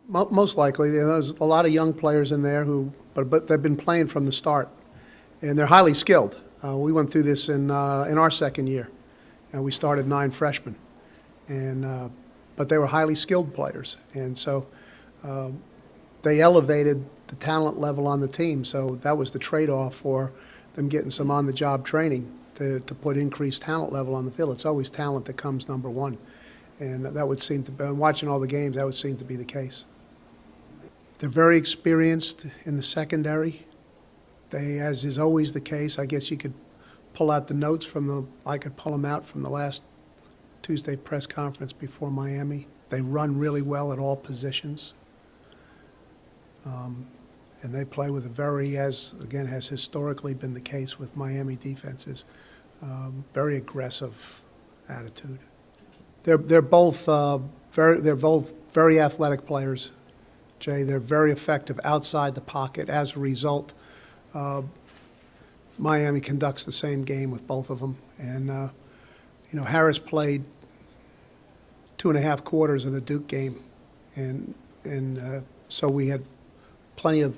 Most likely, there's a lot of young players in there but they've been playing from the start, and they're highly skilled. We went through this in our second year. We started 9 freshmen, but they were highly skilled players, and so they elevated the talent level on the team. So that was the trade-off for them getting some on-the-job training to put increased talent level on the field. It's always talent that comes number one, and that would seem to be, watching all the games, that would seem to be the case. They're very experienced in the secondary. They, as is always the case, I guess you could pull out the notes I could pull them out from the last Tuesday press conference before Miami. They run really well at all positions. And they play with a very, as historically been the case with Miami defenses, very aggressive attitude. They're both very athletic players, Jay. They're very effective outside the pocket. As a result, Miami conducts the same game with both of them. And Harris played 2.5 quarters of the Duke game, and so we had plenty of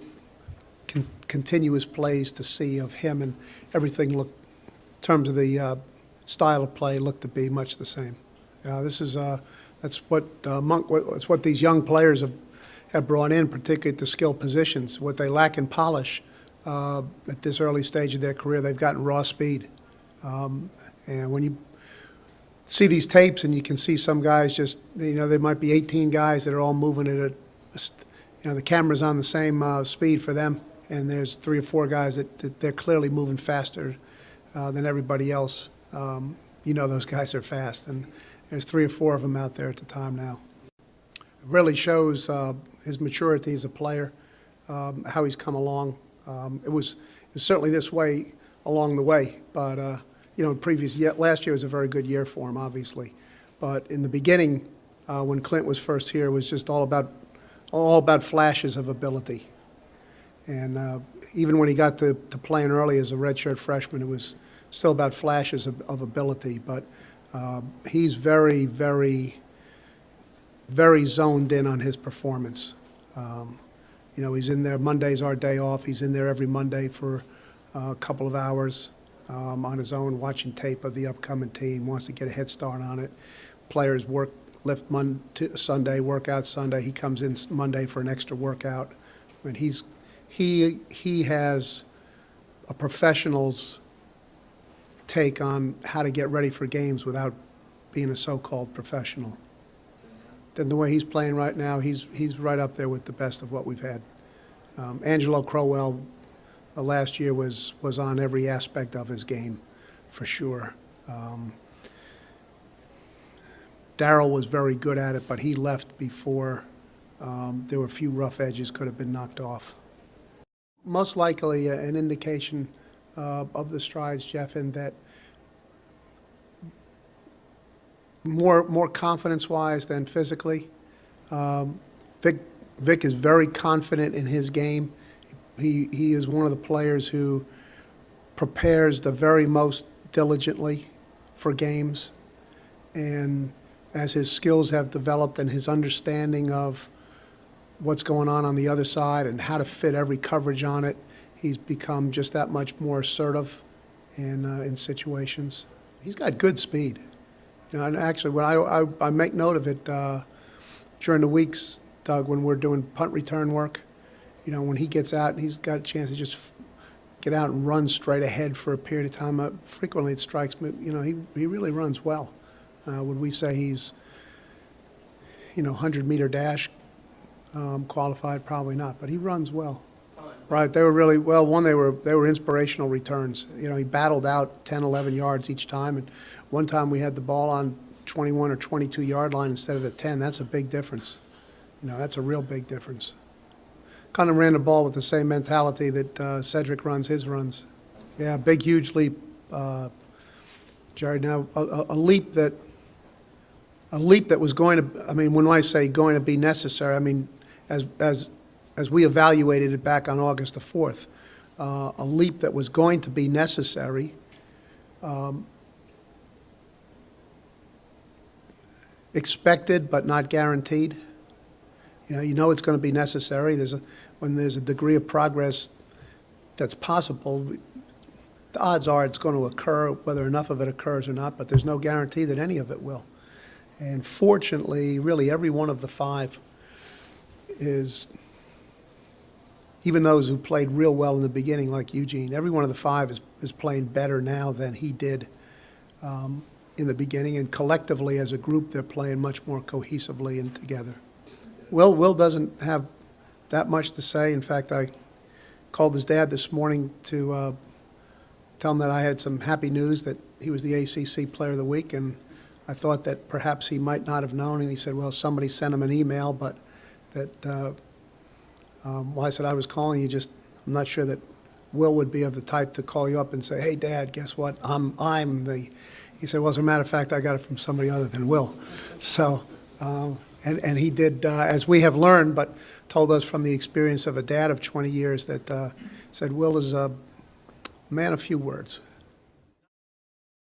continuous plays to see of him, and everything looked, in terms of the style of play, looked to be much the same. That's what these young players have brought in, particularly at the skill positions. What they lack in polish at this early stage of their career, they've gotten raw speed. And when you see these tapes, and you can see some guys just, there might be 18 guys that are all moving at the camera's on the same speed for them, and there's 3 or 4 guys that they're clearly moving faster than everybody else. Those guys are fast, and there's 3 or 4 of them out there at the time now. It really shows his maturity as a player, how he's come along. It was certainly this way along the way, but last year was a very good year for him, obviously. But in the beginning, when Clint was first here, it was just all about flashes of ability. And even when he got to playing early as a redshirt freshman, it was still about flashes of ability. But he's very, very, very zoned in on his performance. He's in there. Monday's our day off. He's in there every Monday for a couple of hours on his own, watching tape of the upcoming team, wants to get a head start on it. Players lift Sunday, workout Sunday. He comes in Monday for an extra workout. I mean, he has a professional's take on how to get ready for games without being a so-called professional. Then the way he's playing right now, he's right up there with the best of what we've had. Angelo Crowell last year was on every aspect of his game, for sure. Darryl was very good at it, but he left before there were a few rough edges could have been knocked off. Most likely an indication of the strides, Jeff, in that more confidence-wise than physically. Vic is very confident in his game. He is one of the players who prepares the very most diligently for games, and as his skills have developed and his understanding of what's going on the other side and how to fit every coverage on it, he's become just that much more assertive in situations. He's got good speed. And actually, when I make note of it during the weeks, Doug, when we're doing punt return work, when he gets out and he's got a chance to just get out and run straight ahead for a period of time, frequently it strikes me, he really runs well. Would we say he's, 100-meter dash qualified? Probably not, but he runs well. Right, they were really well. One, they were inspirational returns. He battled out 10, 11 yards each time, and one time we had the ball on 21 or 22 yard line instead of the 10. That's a big difference. That's a real big difference. Kind of ran the ball with the same mentality that Cedric runs his runs. Yeah, big, huge leap, Jerry. Now a leap that was going to. I mean, when I say going to be necessary, I mean as we evaluated it back on August the 4th, a leap that was going to be necessary. Expected but not guaranteed. You know it's going to be necessary. When there's a degree of progress that's possible, the odds are it's going to occur, whether enough of it occurs or not, but there's no guarantee that any of it will. And fortunately, really every one of the five is, even those who played real well in the beginning, like Eugene, every one of the five is playing better now than he did in the beginning. And collectively, as a group, they're playing much more cohesively and together. Will doesn't have that much to say. In fact, I called his dad this morning to tell him that I had some happy news that he was the ACC Player of the Week, and I thought that perhaps he might not have known, and he said, well, somebody sent him an email, but that, well, I said, I was calling you, just, I'm not sure that Will would be of the type to call you up and say, hey, Dad, guess what, I'm the, he said, well, as a matter of fact, I got it from somebody other than Will. So, and he did, as we have learned, but told us from the experience of a dad of 20 years that said Will is a man of few words.